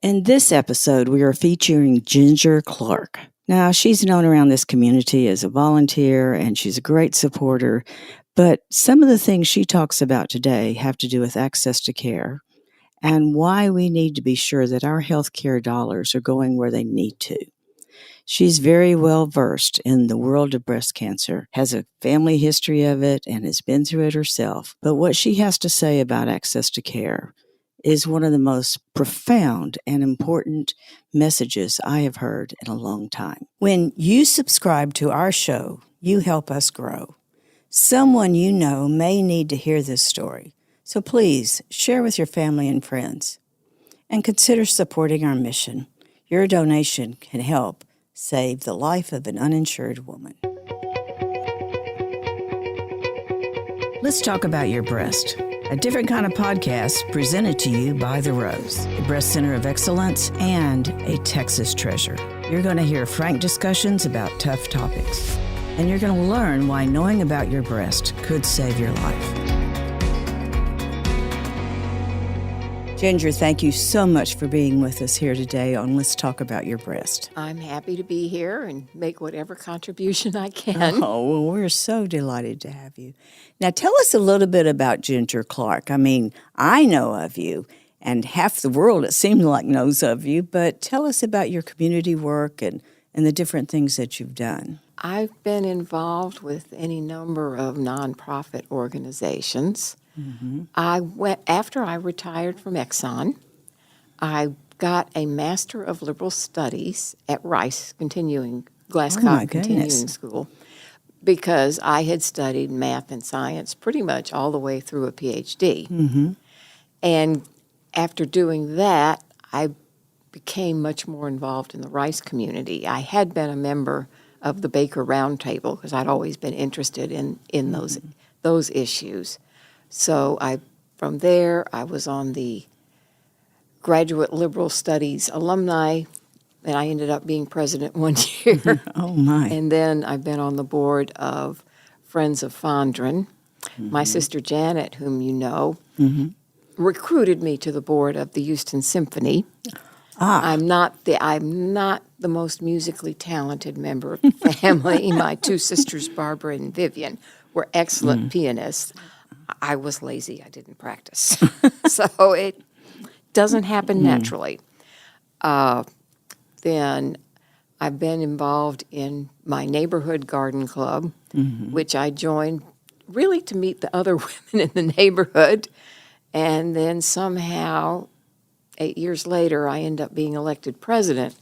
In this episode, we are featuring Ginger Clark. Now, she's known around this community as a volunteer and she's a great supporter, but some of the things she talks about today have to do with access to care and why we need to be sure that our health care dollars are going where they need to. She's very well versed in the world of breast cancer, has a family history of it, and has been through it herself. But what she has to say about access to care is one of the most profound and important messages I have heard in a long time. When you subscribe to our show, you help us grow. Someone you know may need to hear this story, so please share with your family and friends. And consider supporting our mission. Your donation can help save the life of an uninsured woman. Let's talk about your breast. A different kind of podcast presented to you by The Rose, a breast center of excellence and a Texas treasure. You're going to hear frank discussions about tough topics, and you're going to learn why knowing about your breast could save your life. Ginger, thank you so much for being with us here today on Let's Talk About Your Breast. I'm happy to be here and make whatever contribution I can. Oh, well, we're so delighted to have you. Now, tell us a little bit about Ginger Clark. I mean, I know of you, and half the world, it seems like, knows of you, but tell us about your community work and the different things that you've done. I've been involved with any number of nonprofit organizations. Mm-hmm. After I retired from Exxon, I got a Master of Liberal Studies at Rice Glasgow Continuing School, because I had studied math and science pretty much all the way through a PhD. Mm-hmm. And after doing that, I became much more involved in the Rice community. I had been a member of the Baker Roundtable because I'd always been interested in those issues. So from there, I was on the Graduate Liberal Studies alumni, and I ended up being president one year. Oh, my. And then I've been on the board of Friends of Fondren. Mm-hmm. My sister Janet, whom you know, recruited me to the board of the Houston Symphony. I'm not the most musically talented member of the family. My two sisters, Barbara and Vivian, were excellent pianists. I was lazy. I didn't practice. So it doesn't happen naturally. Then I've been involved in my neighborhood garden club, which I joined really to meet the other women in the neighborhood. And then somehow, 8 years later, I end up being elected president,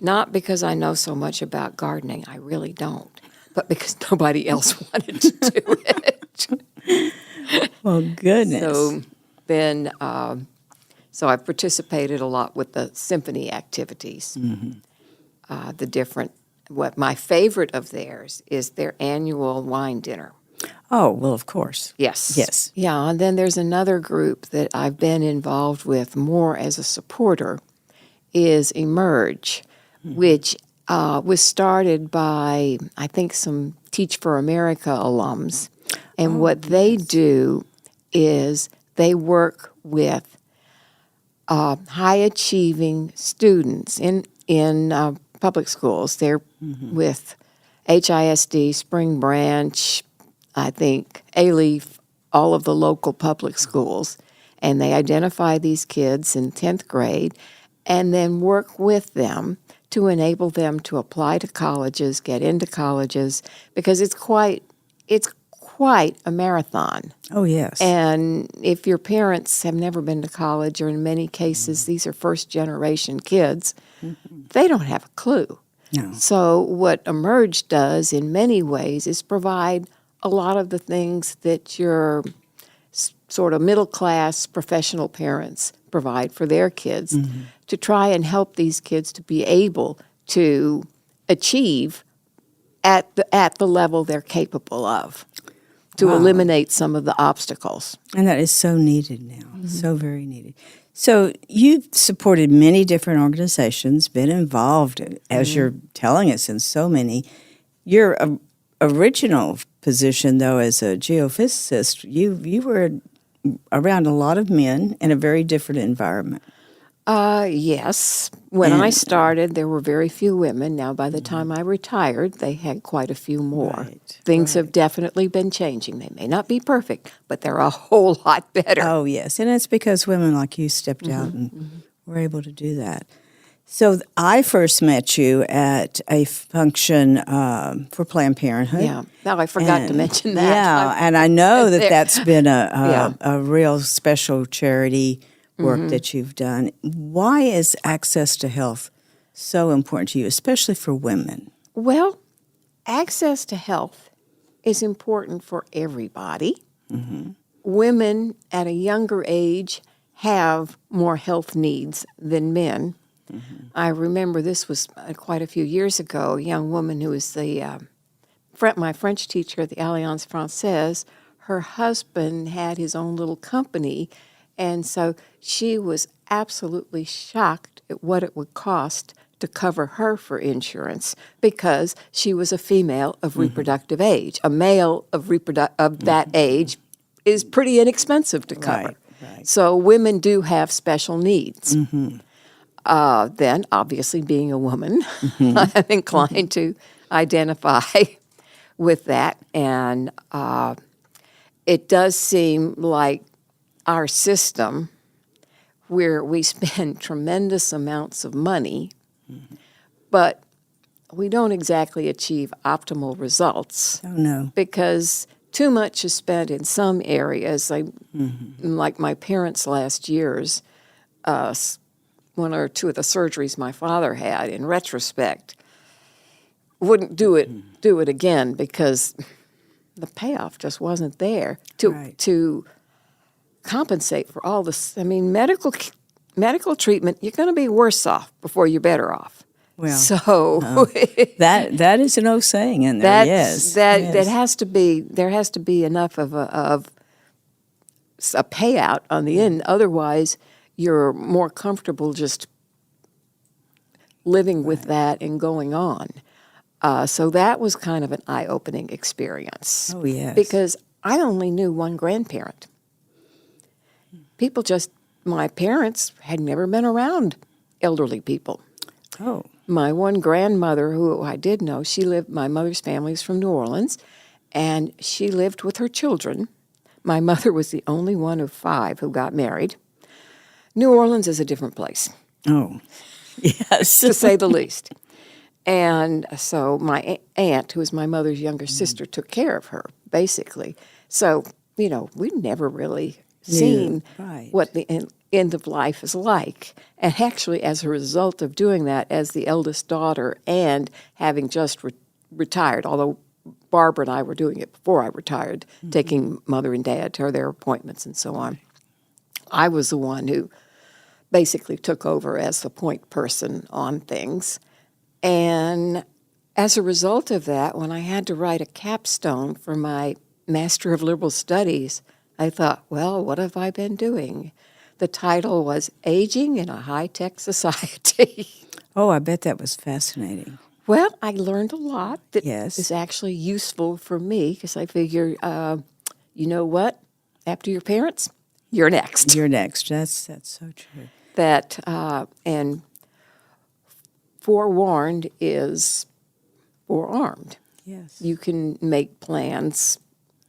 not because I know so much about gardening. I really don't. But because nobody else wanted to do it. Well, goodness. So then, so I've participated a lot with the symphony activities. What my favorite of theirs is their annual wine dinner. Oh, well, of course. Yes. Yeah, and then there's another group that I've been involved with more as a supporter, is Emerge, which was started by, I think, some Teach for America alums. And what they do is they work with high-achieving students in public schools. They're with HISD, Spring Branch, I think, A-Leaf, all of the local public schools. And they identify these kids in 10th grade and then work with them to enable them to apply to colleges, get into colleges, because it's quite a marathon. Oh, yes. And if your parents have never been to college, or in many cases these are first-generation kids, they don't have a clue. No. So what Emerge does in many ways is provide a lot of the things that your sort of middle-class professional parents provide for their kids to try and help these kids to be able to achieve at the level they're capable of, to eliminate some of the obstacles. And that is so needed now, so very needed. So you've supported many different organizations, been involved, as you're telling us, in so many. Your original position, though, as a geophysicist, you were around a lot of men in a very different environment. Yes. When I And started, there were very few women. Now, by the time I retired, they had quite a few more. right, Things have right. definitely been changing. They may not be perfect, but they're a whole lot better. Oh, yes. And it's because women like you stepped out and were able to do that. So I first met you at a function for Planned Parenthood. Yeah. Now, I forgot to And mention that. yeah, and I know that there. that's been Yeah. a real special charity work that you've done. Why is access to health so important to you, especially for women? Well, access to health is important for everybody. Women at a younger age have more health needs than men. I remember this was quite a few years ago. A young woman who was my French teacher at the Alliance Française. Her husband had his own little company, and so she was absolutely shocked at what it would cost to cover her for insurance because she was a female of reproductive age. A male of that age is pretty inexpensive to cover. Right, right. So women do have special needs. Then, obviously, being a woman, I'm inclined to identify with that. And it does seem like our system, where we spend tremendous amounts of money, but we don't exactly achieve optimal results Oh, no. because too much is spent in some areas. Like my parents' last years, one or two of the surgeries my father had, in retrospect, wouldn't do it again because the payoff just wasn't there Right. to compensate for all this. I mean, medical treatment, you're going to be worse off before you're better off. Well, So that is an old saying in there. Yes, that yes. has to be, there has to be enough of a payout on the end. Otherwise, you're more comfortable just living with that and going on. So that was kind of an eye-opening experience. Oh, yes. Because I only knew one grandparent. My parents had never been around elderly people. Oh, My one grandmother, who I did know, my mother's family is from New Orleans, and she lived with her children. My mother was the only one of 5 who got married. New Orleans is a different place, oh, yes. to say the least. And so my aunt, who was my mother's younger sister, took care of her, basically. So, we'd never really seen right. what the end of life is like. And actually, as a result of doing that, as the eldest daughter and having just retired, although Barbara and I were doing it before I retired, taking mother and dad to their appointments and so on, I was the one who basically took over as the point person on things. And as a result of that, when I had to write a capstone for my Master of Liberal Studies, I thought, well, what have I been doing? The title was Aging in a High-Tech Society. Oh, I bet that was fascinating. Well, I learned a lot that Yes. is actually useful for me because I figure, you know what? After your parents, you're next. You're next. That's so true. And forewarned is forearmed. Yes. You can make plans,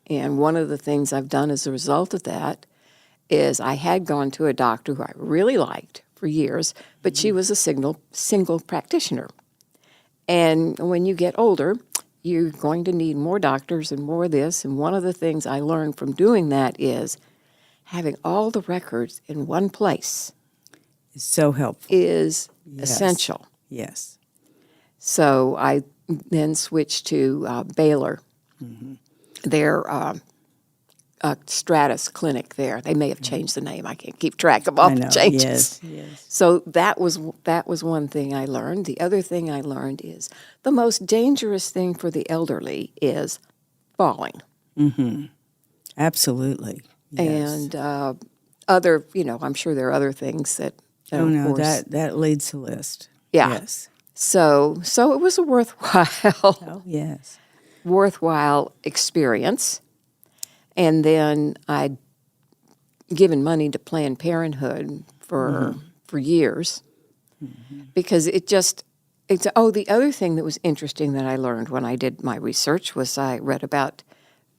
and one of the things I've done as a result of that is I had gone to a doctor who I really liked for years, but she was a single practitioner. And when you get older, you're going to need more doctors and more of this, and one of the things I learned from doing that is having all the records in one place It's so helpful. is Yes. essential. Yes. So I then switched to Baylor, their Stratus clinic there. They may have changed the name. I can't keep track of all I the know. changes. Yes. So that was one thing I learned. The other thing I learned is the most dangerous thing for the elderly is falling. Absolutely. Yes. And I'm sure there are other things that, Oh of no, course. that leads the list. Yeah. Yes. So it was a Oh yes. worthwhile experience. And then I'd given money to Planned Parenthood for for years because the other thing that was interesting that I learned when I did my research was I read about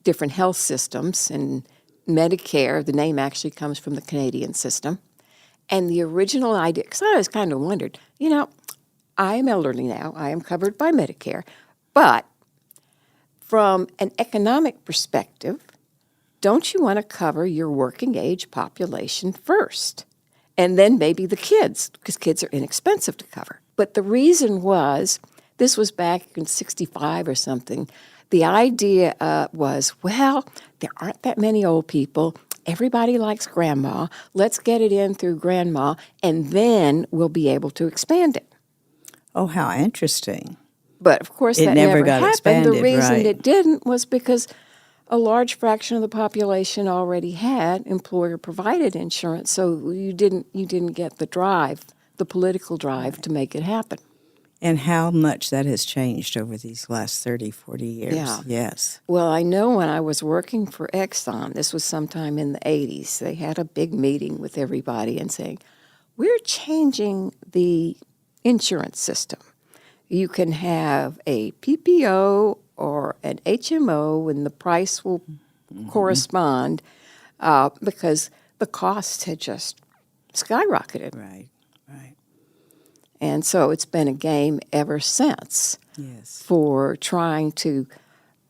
different health systems, and Medicare, the name actually comes from the Canadian system. And the original idea, because I always kind of wondered, I am elderly now, I am covered by Medicare, but from an economic perspective, don't you want to cover your working age population first? And then maybe the kids, because kids are inexpensive to cover. But the reason was, this was back in 65 or something, the idea was, well, there aren't that many old people. Everybody likes grandma. Let's get it in through grandma, and then we'll be able to expand it. Oh, how interesting. But, of course, that never never got happened. expanded, The reason right. it didn't was because a large fraction of the population already had employer-provided insurance, so you didn't get the political drive to make it happen. And how much that has changed over these last 30, 40 years. Yeah. Yes. Well, I know when I was working for Exxon, this was sometime in the 80s, they had a big meeting with everybody and saying, we're changing the insurance system. You can have a PPO or an HMO and the price will correspond because the costs had just skyrocketed. Right, right. And so it's been a game ever since for trying to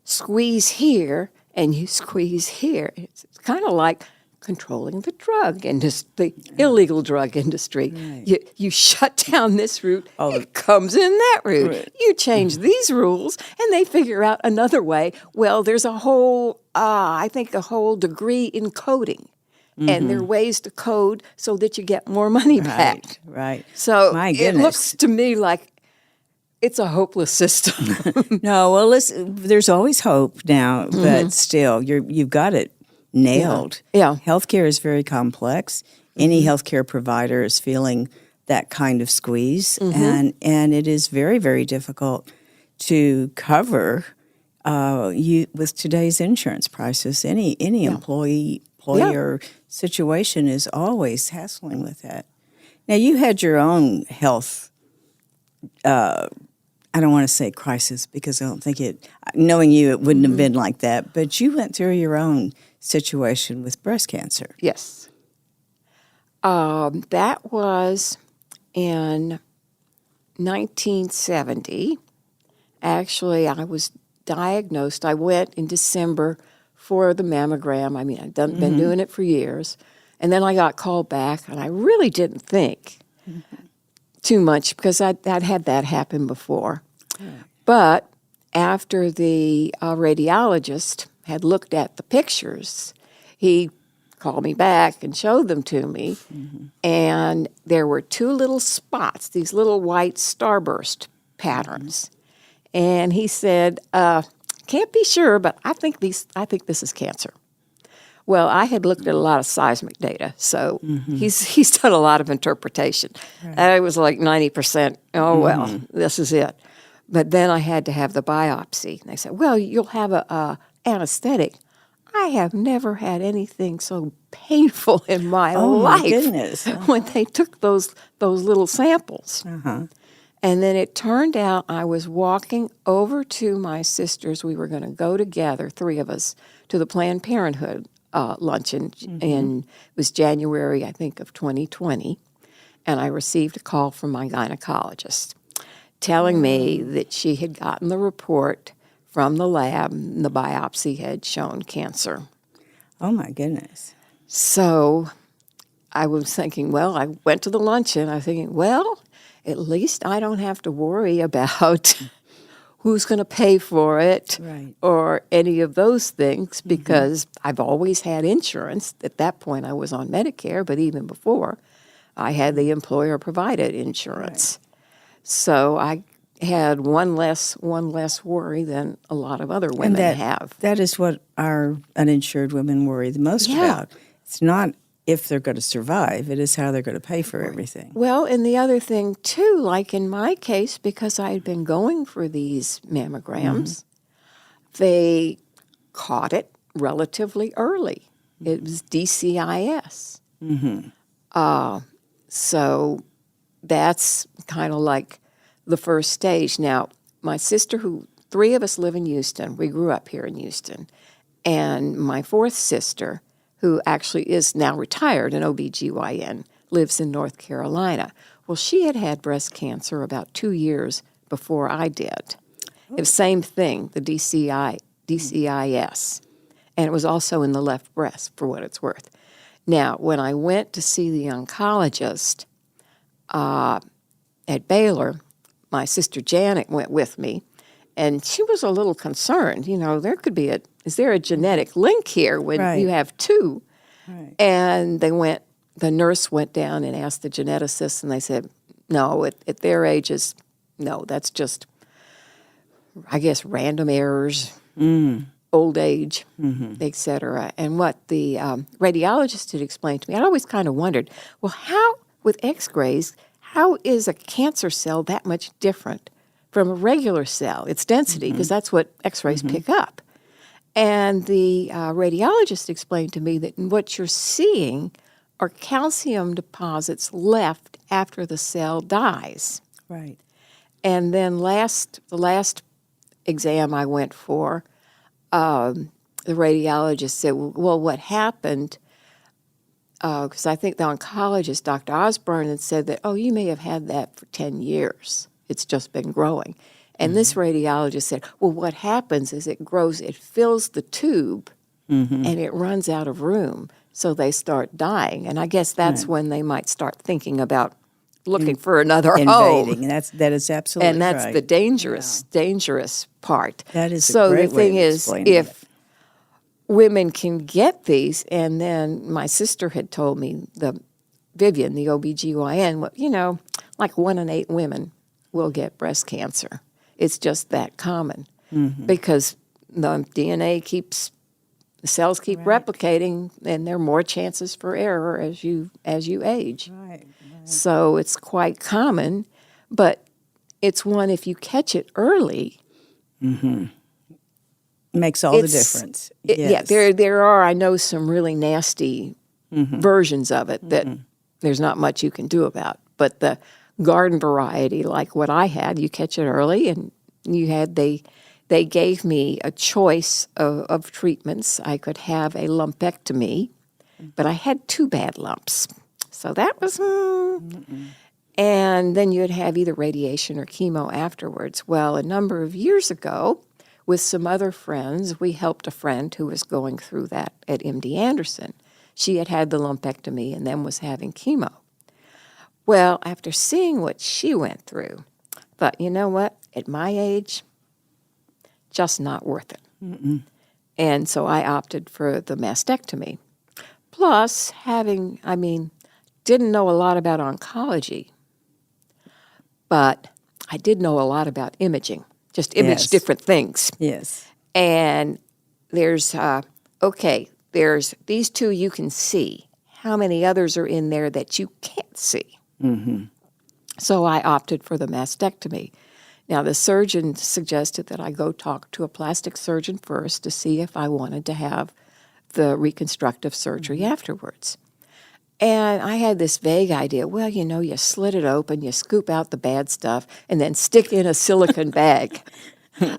squeeze here and you squeeze here. It's kind of like controlling the drug industry, the illegal drug industry. Right. You shut down this route, it comes in that route. Right. You change these rules, and they figure out another way. Well, there's a whole degree in coding. And there are ways to code so that you get more money back. Right. So My it goodness. looks to me like it's a hopeless system. No, well, listen, there's always hope now, but still, you've got it nailed. Yeah. Healthcare is very complex. Any healthcare provider is feeling that kind of squeeze, and it is very, very difficult to cover you with today's insurance prices. Any employer situation is always hassling with that. Now, you had your own health. I don't want to say crisis because I don't think knowing you, it wouldn't have been like that. But you went through your own situation with breast cancer. Yes. That was in 1970. Actually, I was diagnosed. I went in December for the mammogram. I mean, I'd been doing it for years. And then I got called back, and I really didn't think too much because I'd had that happen before. Right. But after the radiologist had looked at the pictures, he called me back and showed them to me. And there were two little spots, these little white starburst patterns. And he said, can't be sure, but I think this is cancer. Well, I had looked at a lot of seismic data, so he's done a lot of interpretation. Right. I was like 90%, well, this is it. But then I had to have the biopsy. And they said, well, you'll have a anesthetic. I have never had anything so painful in my life. My goodness. When they took those little samples. And then it turned out I was walking over to my sister's. We were going to go together, three of us, to the Planned Parenthood luncheon. And it was January, I think, of 2020. And I received a call from my gynecologist telling me that she had gotten the report from the lab, and the biopsy had shown cancer. Oh, my goodness. So I was thinking, well, I went to the luncheon. I was thinking, well, at least I don't have to worry about who's going to pay for it or any of those things because I've always had insurance. At that point, I was on Medicare, but even before, I had the employer-provided insurance. So I had one less worry than a lot of other women have. That is what our uninsured women worry the most about. It's not if they're going to survive, it is how they're going to pay for everything. Well, and the other thing, too, like in my case, because I had been going for these mammograms, they caught it relatively early. It was DCIS. So that's kind of like the first stage. Now, my sister, three of us live in Houston. We grew up here in Houston. And my fourth sister, who actually is now retired, an OBGYN, lives in North Carolina. Well, she had had breast cancer about 2 years before I did. It was same thing, the DCIS. And it was also in the left breast, for what it's worth. Now, when I went to see the oncologist at Baylor, my sister Janet went with me, and she was a little concerned. There could be is there a genetic link here when you have two? Right. And the nurse went down and asked the geneticist, and they said, no, at their ages, no, that's just, I guess, random errors, old age, et cetera. And what the radiologist had explained to me, I'd always kind of wondered, well, how, with x-rays, how is a cancer cell that much different from a regular cell, its density, because that's what x-rays pick up. And the radiologist explained to me that what you're seeing are calcium deposits left after the cell dies. Right. And then the last exam I went for, the radiologist said, well, what happened, because I think the oncologist, Dr. Osborne, had said that, you may have had that for 10 years. It's just been growing. And this radiologist said, well, what happens is it grows, it fills the tube, and it runs out of room. So they start dying. And I guess that's when they might start thinking about looking for another invading. home. That is absolutely And that's right. the dangerous part. That is so a great the thing way of is, explaining if it. women can get these, and then my sister had told me, Vivian, the OBGYN, like 1 in 8 women will get breast cancer. It's just that common because the the cells keep replicating, and there are more chances for error as you age. Right. So it's quite common, but it's one, if you catch it early, Makes all the difference. Yeah, there are, I know, some really nasty versions of it that there's not much you can do about. But the garden variety, like what I had, you catch it early, and they gave me a choice of treatments. I could have a lumpectomy, but I had 2 bad lumps. So that was, and then you'd have either radiation or chemo afterwards. Well, a number of years ago, with some other friends, we helped a friend who was going through that at MD Anderson. She had had the lumpectomy and then was having chemo. Well, after seeing what she went through, I thought, you know what, at my age, just not worth it. And so I opted for the mastectomy. Plus, didn't know a lot about oncology, but I did know a lot about imaging, just image different things. Yes. And there's these 2 you can see. How many others are in there that you can't see? So I opted for the mastectomy. Now, the surgeon suggested that I go talk to a plastic surgeon first to see if I wanted to have the reconstructive surgery afterwards. And I had this vague idea, well, you slit it open, you scoop out the bad stuff, and then stick in a silicone bag.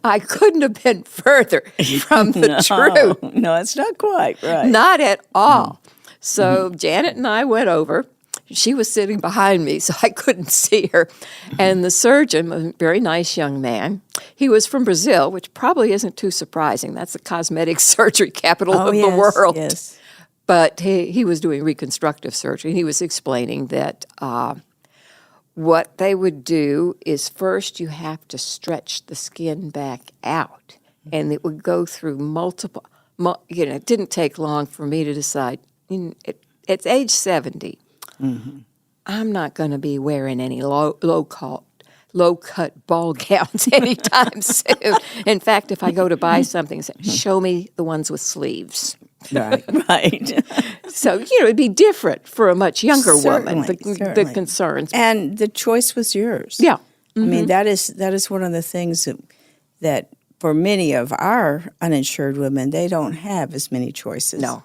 I couldn't have been further from the truth. No, it's not quite right. Not at all. So Janet and I went over. She was sitting behind me, so I couldn't see her. And the surgeon, a very nice young man, he was from Brazil, which probably isn't too surprising. That's the cosmetic surgery capital of the world. Yes. But he was doing reconstructive surgery. He was explaining that what they would do is first you have to stretch the skin back out. And it would go through multiple, it didn't take long for me to decide, it's age 70. I'm not going to be wearing any low-cut ball gowns anytime soon. In fact, if I go to buy something, show me the ones with sleeves. Right. So, it'd be different for a much younger woman, Certainly. the concerns. And the choice was yours. Yeah. I mean, that is one of the things that for many of our uninsured women, they don't have as many choices. No.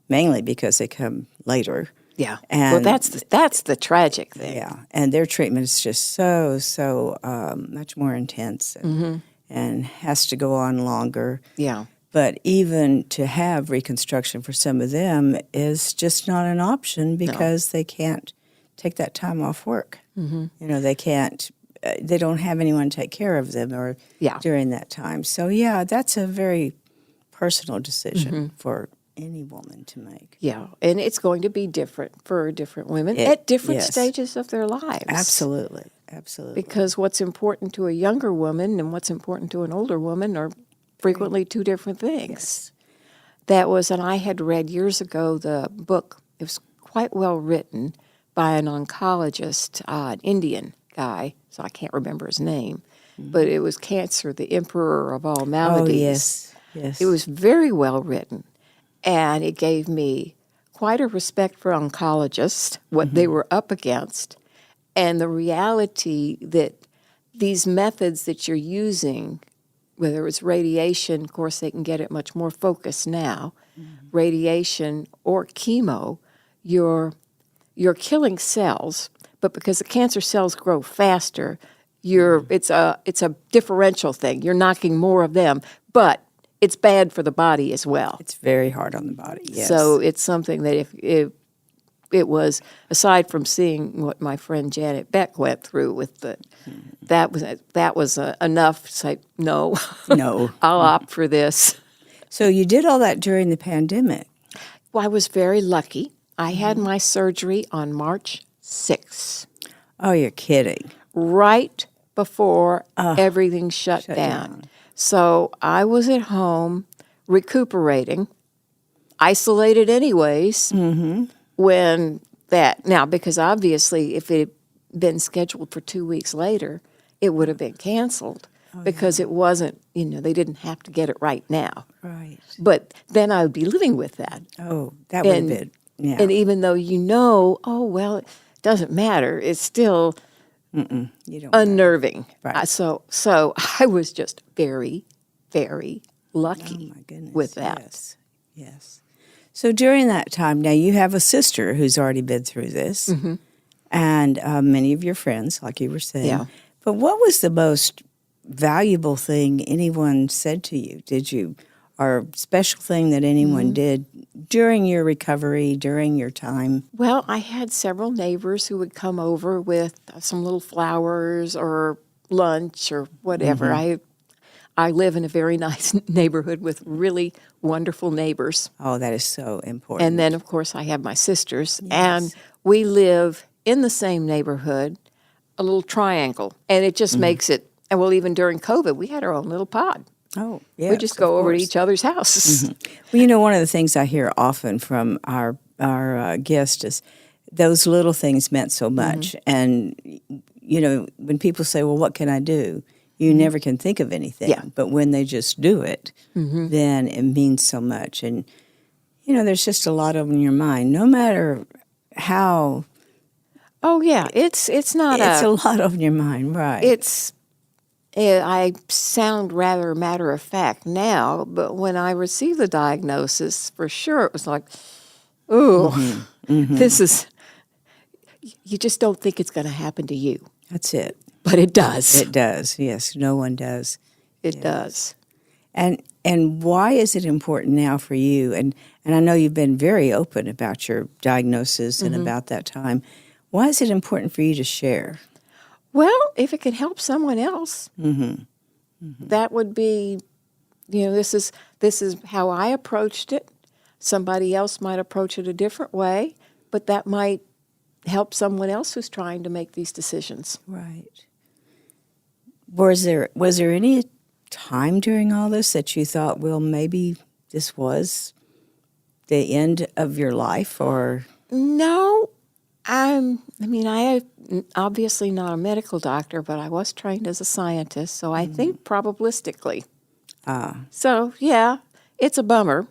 Mainly because they come later. Yeah. Well, And that's the tragic thing. yeah, and their treatment is just so much more intense and has to go on longer. Yeah. But even to have reconstruction for some of them is just not an option because they can't take that time off work. You know, they can't. They don't have anyone take care of them or during that time. So yeah, that's a very personal decision for any woman to make. Yeah, and it's going to be different for different women at different stages of their lives. Absolutely. Because what's important to a younger woman and what's important to an older woman are frequently two different things. And I had read years ago the book, it was quite well written by an oncologist, an Indian guy, so I can't remember his name, but it was Cancer, the Emperor of All Maladies. Oh, yes. It was very well written, and it gave me quite a respect for oncologists, what they were up against, and the reality that these methods that you're using, whether it's radiation, of course they can get it much more focused now, radiation or chemo, you're killing cells, but because the cancer cells grow faster, it's a differential thing. You're knocking more of them, but it's bad for the body as well. It's very hard on the body, yes. So it's something that if it was, aside from seeing what my friend Janet Beck went through with that was enough to say, no, I'll opt for this. So you did all that during the pandemic. Well, I was very lucky. I had my surgery on March 6th. Oh, you're kidding. Right before everything shut down. So I was at home recuperating, isolated anyways, when now, because obviously if it had been scheduled for 2 weeks later, it would have been canceled because it wasn't, they didn't have to get it right now. Right. But then I would be living with that. Oh, that would have been, yeah. And even though it doesn't matter, it's still unnerving. Right. So I was just very, very lucky with that. Yes. So during that time, now you have a sister who's already been through this, and many of your friends, like you were saying. Yeah. But what was the most valuable thing anyone said to you? Or special thing that anyone did during your recovery, during your time? Well, I had several neighbors who would come over with some little flowers or lunch or whatever. I live in a very nice neighborhood with really wonderful neighbors. Oh, that is so important. And then, of course, I have my sisters. Yes. And we live in the same neighborhood, a little triangle. And it just makes it, and well, even during COVID, we had our own little pod. Oh, yeah. We just go over to each other's houses. Well, one of the things I hear often from our guest is those little things meant so much. And, when people say, well, what can I do? You never can think of anything. Yeah. But when they just do it, then it means so much. And, there's just a lot of in your mind, no matter how. Oh, yeah. It's not It's a lot on your mind, right. I sound rather matter-of-fact now, but when I received the diagnosis, for sure, it was like, ooh, this is, you just don't think it's going to happen to you. That's it. But it does. It does, yes. No one does. It does. And why is it important now for you? And I know you've been very open about your diagnosis and about that time. Why is it important for you to share? Well, if it could help someone else, that would be, this is how I approached it. Somebody else might approach it a different way, but that might help someone else who's trying to make these decisions. Right. Was there any time during all this that you thought, well, maybe this was the end of your life, or? No. I'm obviously not a medical doctor, but I was trained as a scientist, so I think probabilistically. So, yeah, it's a bummer.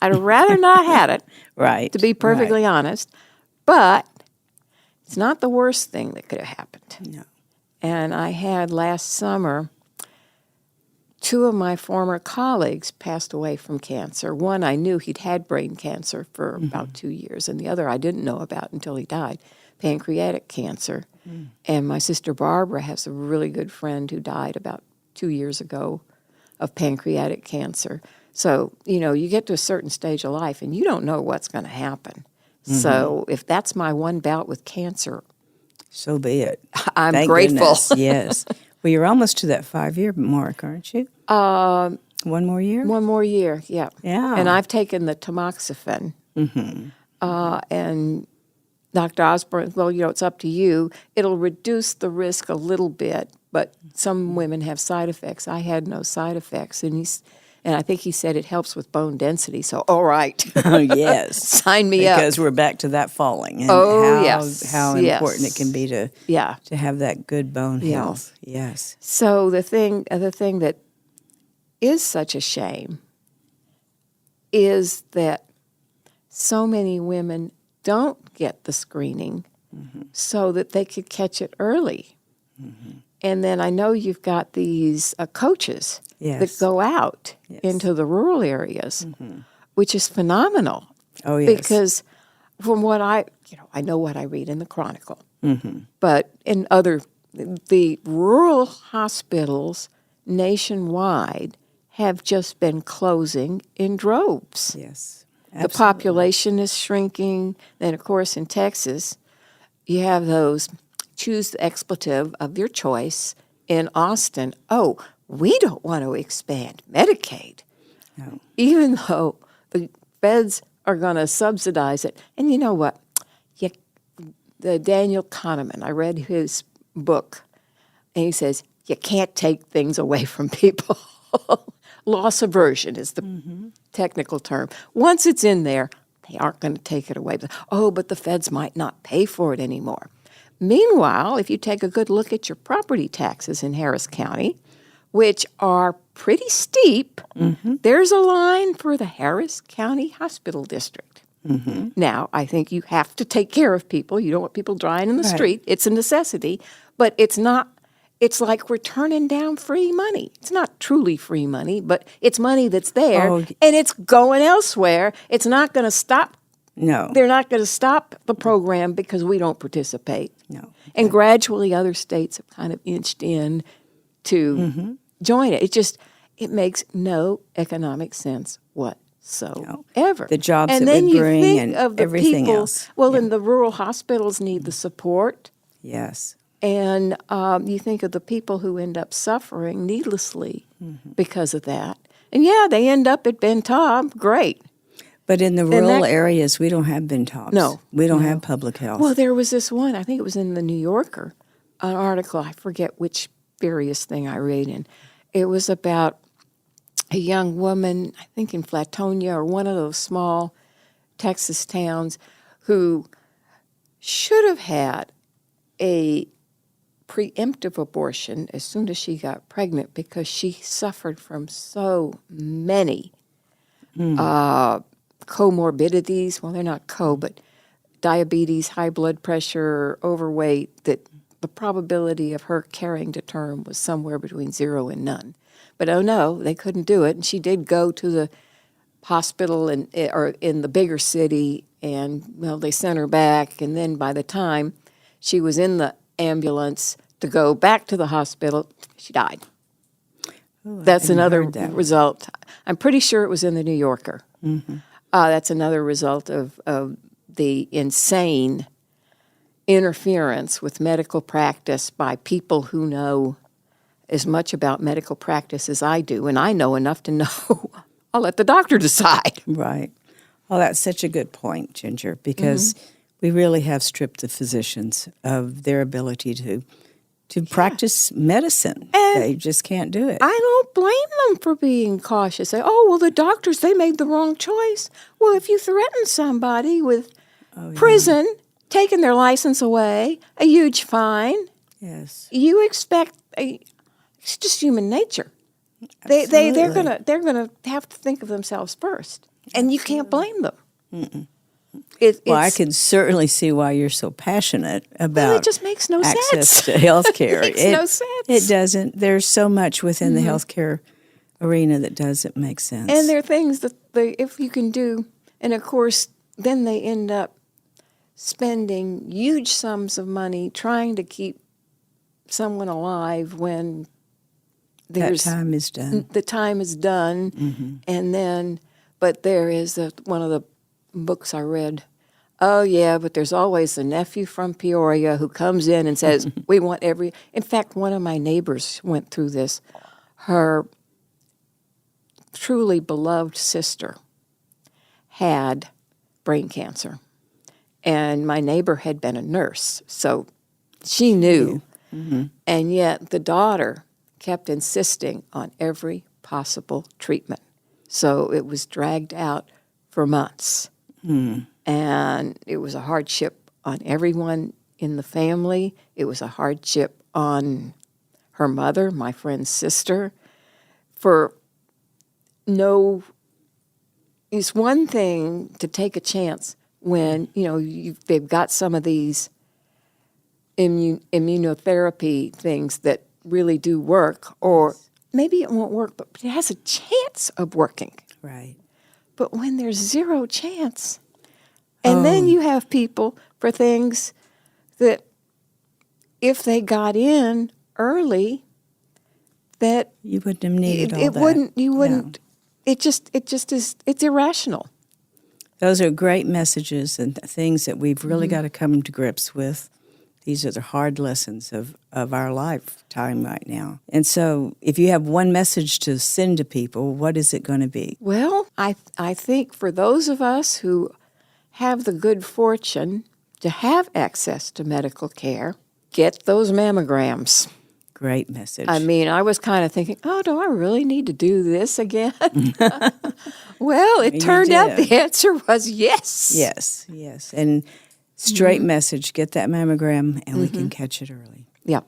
I'd rather not had it, right? To be perfectly honest, but it's not the worst thing that could have happened. No. And I had last summer two of my former colleagues passed away from cancer. One, I knew he'd had brain cancer for about 2 years, and the other I didn't know about until he died, pancreatic cancer. And my sister Barbara has a really good friend who died about 2 years ago of pancreatic cancer. So, you get to a certain stage of life and you don't know what's going to happen. So if that's my one bout with cancer, so be it. I'm Thank grateful. goodness. Yes. Well, you're almost to that 5-year mark, aren't you? One more year? One more year, yeah. Yeah. And I've taken the tamoxifen. And Dr. Osborne, well, it's up to you. It'll reduce the risk a little bit, but some women have side effects. I had no side effects, and I think he said it helps with bone density. So, all right. Oh, yes. Sign me up. Because we're back to that falling. And yes. how important it can be to have that good bone Yes. health. Yes. So the thing that is such a shame is that so many women don't get the screening so that they could catch it early. And then I know you've got these coaches that go out into the rural areas, which is phenomenal. Oh, yes. Because from what I know what I read in the Chronicle, but in the rural hospitals nationwide have just been closing in droves. Yes. The population is shrinking. Then, of course, in Texas, you have those choose the expletive of your choice. In Austin, we don't want to expand Medicaid, even though the feds are going to subsidize it. And you know what? The Daniel Kahneman, I read his book, and he says, you can't take things away from people. Loss aversion is the technical term. Once it's in there, they aren't going to take it away. But the feds might not pay for it anymore. Meanwhile, if you take a good look at your property taxes in Harris County, which are pretty steep, there's a line for the Harris County Hospital District. Now, I think you have to take care of people. You don't want people dying in the street. It's a necessity. But it's not. It's like we're turning down free money. It's not truly free money, but it's money that's there, and it's going elsewhere. It's not going to stop. No. They're not going to stop the program because we don't participate. No. And gradually other states have kind of inched in to join it. It makes no economic sense whatsoever. The jobs and that then would you bring think and of the everything people, else. Well, and the rural hospitals need the support. Yes. And you think of the people who end up suffering needlessly because of that. And they end up at Ben Taub. Great. But in the rural areas, we don't have Ben Taubs. No. We don't have public health. Well, there was this one, I think it was in the New Yorker, an article, I forget which various thing I read in. It was about a young woman, I think in Flatonia or one of those small Texas towns, who should have had a preemptive abortion as soon as she got pregnant because she suffered from so many comorbidities. Well, they're not but diabetes, high blood pressure, overweight, that the probability of her carrying to term was somewhere between 0 and none. But they couldn't do it. And she did go to the hospital in the bigger city, and they sent her back. And then by the time she was in the ambulance to go back to the hospital, she died. That's another result. I'm pretty sure it was in the New Yorker. That's another result of the insane interference with medical practice by people who know as much about medical practice as I do, and I know enough to know I'll let the doctor decide. Right. Well, that's such a good point, Ginger, because we really have stripped the physicians of their ability to practice medicine. And they just can't do it. I don't blame them for being cautious. Say, the doctors, they made the wrong choice. Well, if you threaten somebody with prison, taking their license away, a huge fine, you expect it's just human nature. They're gonna have to think of themselves first, and you can't blame them. I can certainly see why you're so passionate about it just makes no access sense. to health care. It makes no sense. It doesn't. There's so much within the health care arena that doesn't make sense. And there are things that if you can do, and of course, then they end up spending huge sums of money trying to keep someone alive when that time is done. The time is done, and then, but there is one of the books I read. Oh yeah, but there's always the nephew from Peoria who comes in and says, "We want every." In fact, one of my neighbors went through this. Her truly beloved sister had brain cancer, and my neighbor had been a nurse, so she knew. And yet the daughter kept insisting on every possible treatment. So it was dragged out for months. And it was a hardship on everyone in the family. It was a hardship on her mother, my friend's sister. It's one thing to take a chance when, they've got some of these immunotherapy things that really do work, or maybe it won't work, but it has a chance of working. Right. But when there's zero chance, and then you have people for things that if they got in early, that you wouldn't have needed all that. You wouldn't. It just is. It's irrational. Those are great messages and things that we've really got to come to grips with. These are the hard lessons of our lifetime right now. And so if you have one message to send to people, what is it going to be? Well, I think for those of us who have the good fortune to have access to medical care, get those mammograms. Great message. I mean, I was kind of thinking, do I really need to do this again? Well, it turned out the answer was yes. Yes. And straight message, get that mammogram, and we can catch it early. Yep.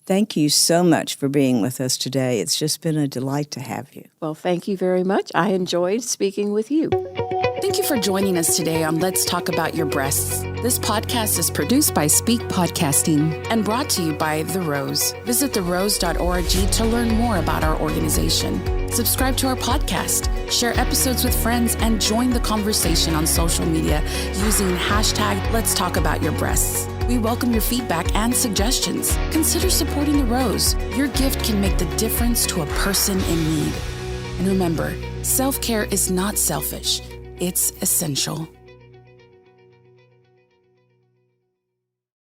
Thank you so much for being with us today. It's just been a delight to have you. Well, thank you very much. I enjoyed speaking with you. Thank you for joining us today on Let's Talk About Your Breasts. This podcast is produced by Speak Podcasting and brought to you by The Rose. Visit therose.org to learn more about our organization. Subscribe to our podcast, share episodes with friends, and join the conversation on social media using hashtag Let's Talk About Your Breasts. We welcome your feedback and suggestions. Consider supporting The Rose. Your gift can make the difference to a person in need. And remember, self-care is not selfish. It's essential.